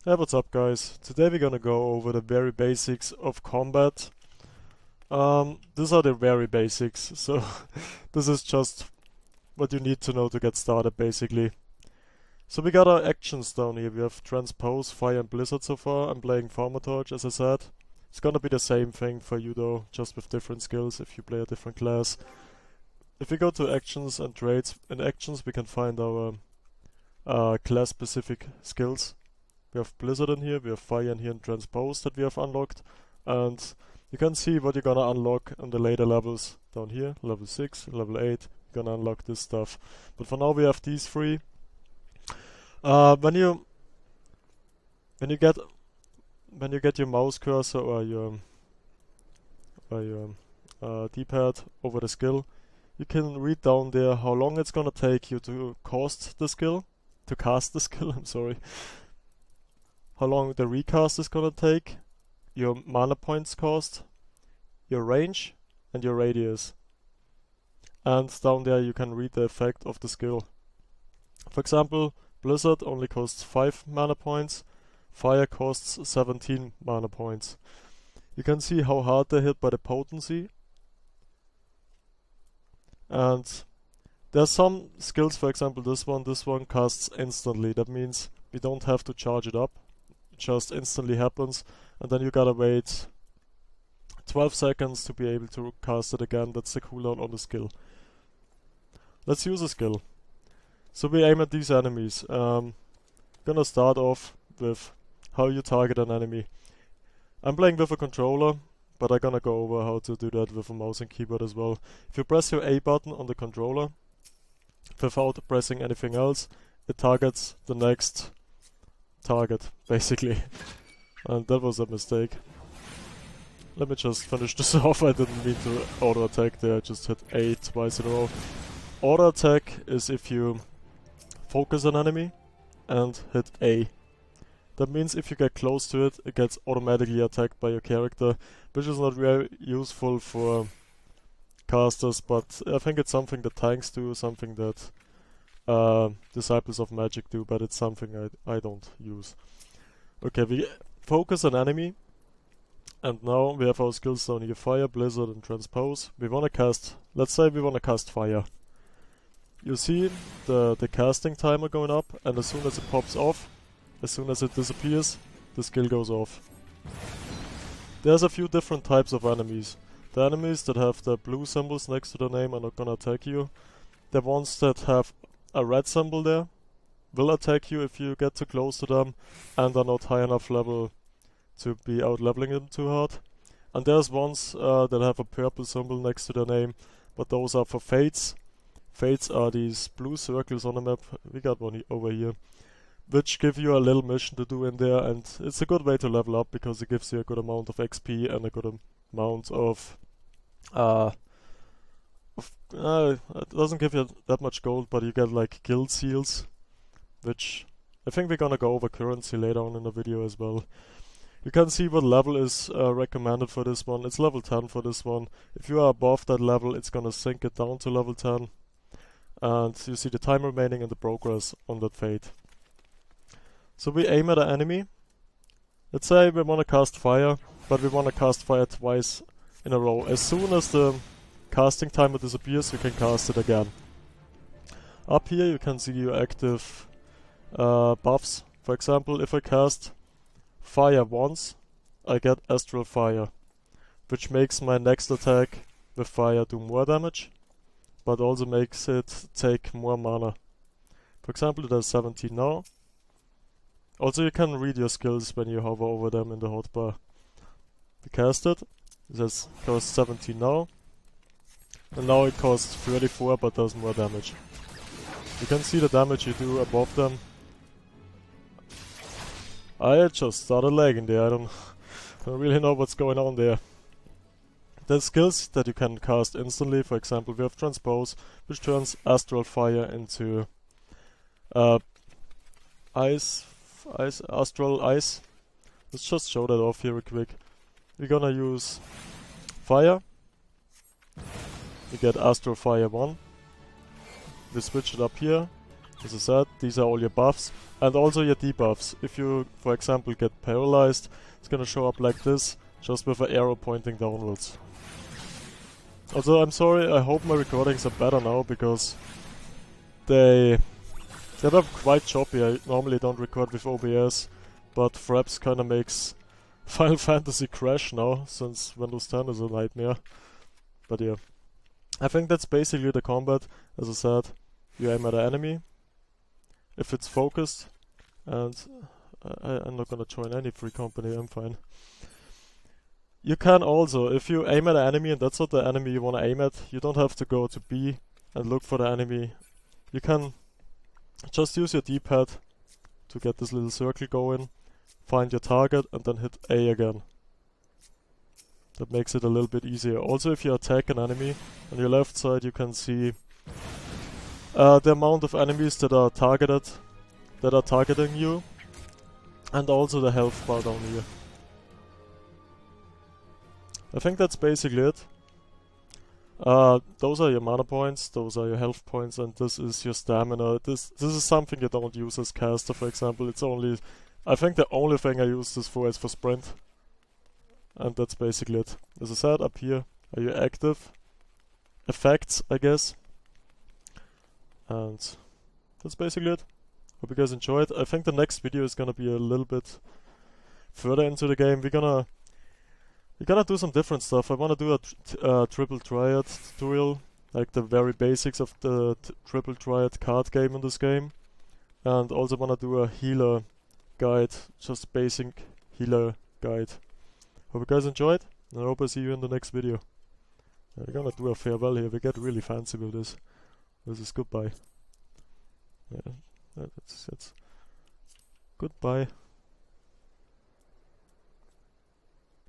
Hey, what's up guys? Today we're gonna go over the very basics of combat. These are the very basics, so this is just what you need to know to get started basically. So we got our actions down here. We have Transpose, Fire and Blizzard so far. I'm playing Thaumaturge as I said. It's gonna be the same thing for you though, just with different skills if you play a different class. If we go to actions and traits, in actions we can find our class specific skills. We have Blizzard in here, we have Fire in here and Transpose that we have unlocked. And you can see what you're gonna unlock on the later levels down here. Level 6, level 8, you're gonna unlock this stuff. But for now we have these three. When you get your mouse cursor or your D-pad over the skill, you can read down there how long it's gonna take you to cast the skill. I'm sorry. How long the recast is gonna take, your mana points cost, your range, and your radius. And down there you can read the effect of the skill. For example, Blizzard only costs 5 mana points, Fire costs 17 mana points. You can see how hard they hit by the potency. And there's some skills, for example this one casts instantly. That means we don't have to charge it up. Just instantly happens, and then you gotta wait 12 seconds to be able to cast it again. That's the cooldown on the skill. Let's use a skill. So we aim at these enemies. Gonna start off with how you target an enemy. I'm playing with a controller, but I'm gonna go over how to do that with a mouse and keyboard as well. If you press your A button on the controller without pressing anything else, it targets the next target, basically. And that was a mistake. Let me just finish this off. I didn't mean to auto attack there, I just hit A twice in a row. Auto attack is if you focus an enemy and hit A. That means if you get close to it, it gets automatically attacked by your character, which is not very useful for casters, but I think it's something that tanks do, something that Disciples of Magic do, but it's something I don't use. Okay, we focus an enemy, and now we have our skills down here: Fire, Blizzard, and Transpose. We wanna cast, let's say we wanna cast Fire. You see the casting timer going up, and as soon as it pops off, as soon as it disappears, the skill goes off. There's a few different types of enemies. The enemies that have the blue symbols next to their name are not gonna attack you. The ones that have a red symbol there will attack you if you get too close to them and are not high enough level to be out leveling them too hard. And there's ones that have a purple symbol next to their name, but those are for fates. Fates are these blue circles on the map. We got one over here, which give you a little mission to do in there, and it's a good way to level up because it gives you a good amount of XP and a good amount of it doesn't give you that much gold, but you get like guild seals, which I think we're gonna go over currency later on in the video as well. You can see what level is recommended for this one. It's level 10 for this one. If you are above that level, it's gonna sink it down to level 10. And you see the time remaining and the progress on that fate. So we aim at an enemy. Let's say we wanna cast Fire, but we wanna cast Fire twice in a row. As soon as the casting timer disappears, you can cast it again. Up here you can see your active buffs. For example, if I cast Fire once, I get Astral Fire, which makes my next attack with Fire do more damage, but also makes it take more mana. For example, it has 17 now. Also, you can read your skills when you hover over them in the hotbar. We cast it. It says costs 17 now. And now it costs 34 but does more damage. You can see the damage you do above them. I just started lagging there. I don't really know what's going on there. There's skills that you can cast instantly. For example, we have Transpose, which turns Astral Fire into Astral Ice. Let's just show that off here real quick. We're gonna use Fire. We get Astral Fire 1. We switch it up here. As I said, these are all your buffs and also your debuffs. If you, for example, get paralyzed, it's gonna show up like this, just with an arrow pointing downwards. Also, I'm sorry, I hope my recordings are better now, because they're quite choppy. I normally don't record with OBS, but Fraps kinda makes Final Fantasy crash now, since Windows 10 is a nightmare. But yeah, I think that's basically the combat. As I said, you aim at an enemy, if it's focused, and I'm not gonna join any free company, I'm fine. You can also, if you aim at an enemy and that's not the enemy you wanna aim at, you don't have to go to B and look for the enemy. You can just use your D-pad to get this little circle going, find your target, and then hit A again. That makes it a little bit easier. Also, if you attack an enemy, on your left side you can see the amount of enemies that are targeting you, and also the health bar down here. I think that's basically it. Those are your mana points, those are your health points, and this is your stamina. This is something you don't use as caster, for example. It's only, I think the only thing I use this for is for sprint. And that's basically it. As I said, up here are your active effects, I guess. And that's basically it. Hope you guys enjoyed. I think the next video is gonna be a little bit further into the game. We're gonna do some different stuff. I wanna do a triple triad tutorial, like the very basics of the triple triad card game in this game. And also wanna do a healer guide, just basic healer guide. Hope you guys enjoyed, and I hope I see you in the next video. We're gonna do a farewell here. We get really fancy with this. This is goodbye. Yeah, that's goodbye.